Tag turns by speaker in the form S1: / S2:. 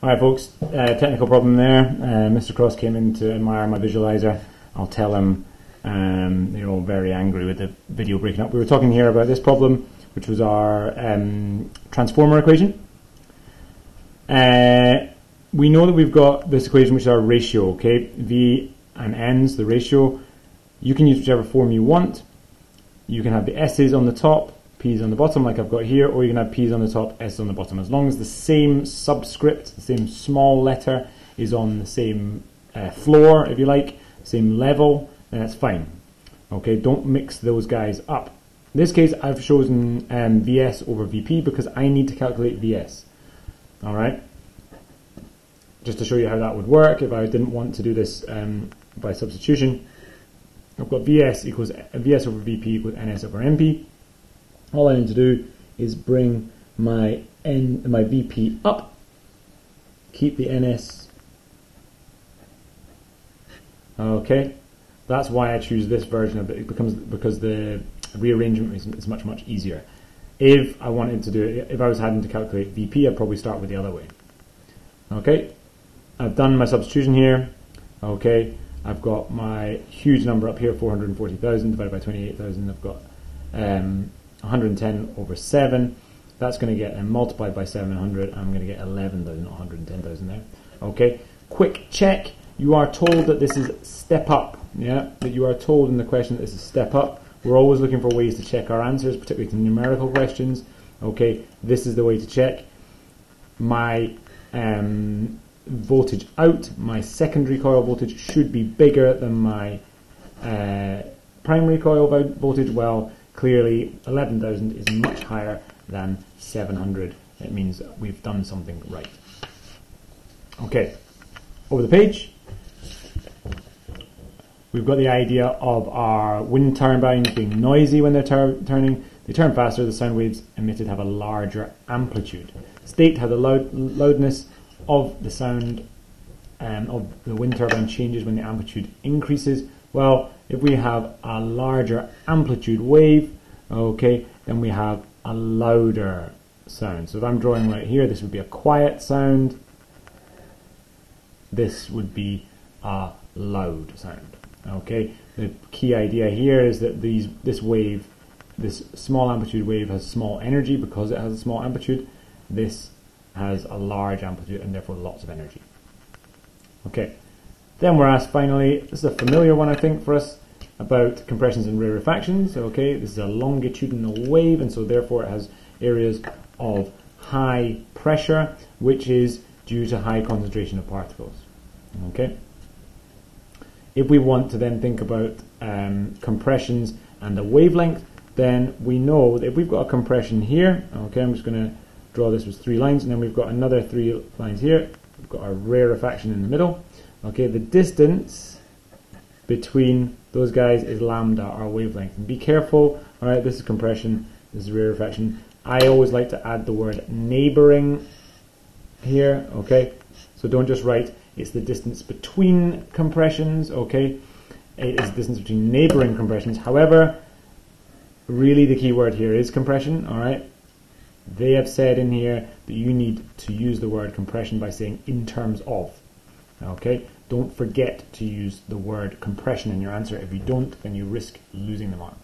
S1: Alright folks, technical problem there. Mr. Cross came in to admire my visualizer. I'll tell him you're all very angry with the video breaking up. We were talking here about this problem, which was our transformer equation. We know that we've got this equation, which is our ratio, okay? V and N's, the ratio. You can use whichever form you want. You can have the S's on the top, P's on the bottom, like I've got here, or you can have P's on the top, S's on the bottom. As long as the same subscript, the same small letter, is on the same floor, if you like, same level, then that's fine. Okay, don't mix those guys up. In this case, I've chosen VS over VP because I need to calculate VS. All right. Just to show you how that would work, if I didn't want to do this by substitution, I've got VS over VP equals NS over NP. All I need to do is bring my VP up, keep the NS. Okay, that's why I choose this version of it. Because the rearrangement is much easier. If I wanted to do it, if I was having to calculate VP, I'd probably start with the other way. Okay, I've done my substitution here. Okay, I've got my huge number up here, 440,000 divided by 28,000. I've got 110 over 7. That's going to get multiplied by 700. I'm going to get 11,000, not 110,000 there. Okay, quick check. You are told that this is step up. Yeah, that you are told in the question that this is step up. We're always looking for ways to check our answers, particularly to numerical questions. Okay, this is the way to check. My voltage out, my secondary coil voltage should be bigger than my primary coil voltage. Well, clearly 11,000 is much higher than 700. It means we've done something right. Okay, over the page. We've got the idea of our wind turbines being noisy when they're turning. They turn faster, the sound waves emitted have a larger amplitude. State how the loudness of the sound of the wind turbine changes when the amplitude increases. Well, if we have a larger amplitude wave, okay, then we have a louder sound. So if I'm drawing right here, this would be a quiet sound. This would be a loud sound. Okay, the key idea here is that this wave, this small amplitude wave, has small energy because it has a small amplitude. This has a large amplitude and therefore lots of energy. Okay, then we're asked finally, this is a familiar one I think for us, about compressions and rarefactions. Okay, this is a longitudinal wave and so therefore it has areas of high pressure, which is due to high concentration of particles. Okay. If we want to then think about compressions and the wavelength, then we know that if we've got a compression here, okay, I'm just going to draw this with 3 lines, and then we've got another 3 lines here. We've got our rarefaction in the middle. Okay, the distance between those guys is lambda, our wavelength. And be careful, all right, this is compression, this is rarefaction. I always like to add the word neighboring here, okay? So don't just write it's the distance between compressions, okay? It is the distance between neighboring compressions. However, really the key word here is compression, all right? They have said in here that you need to use the word compression by saying in terms of, okay? Don't forget to use the word compression in your answer. If you don't, then you risk losing the mark.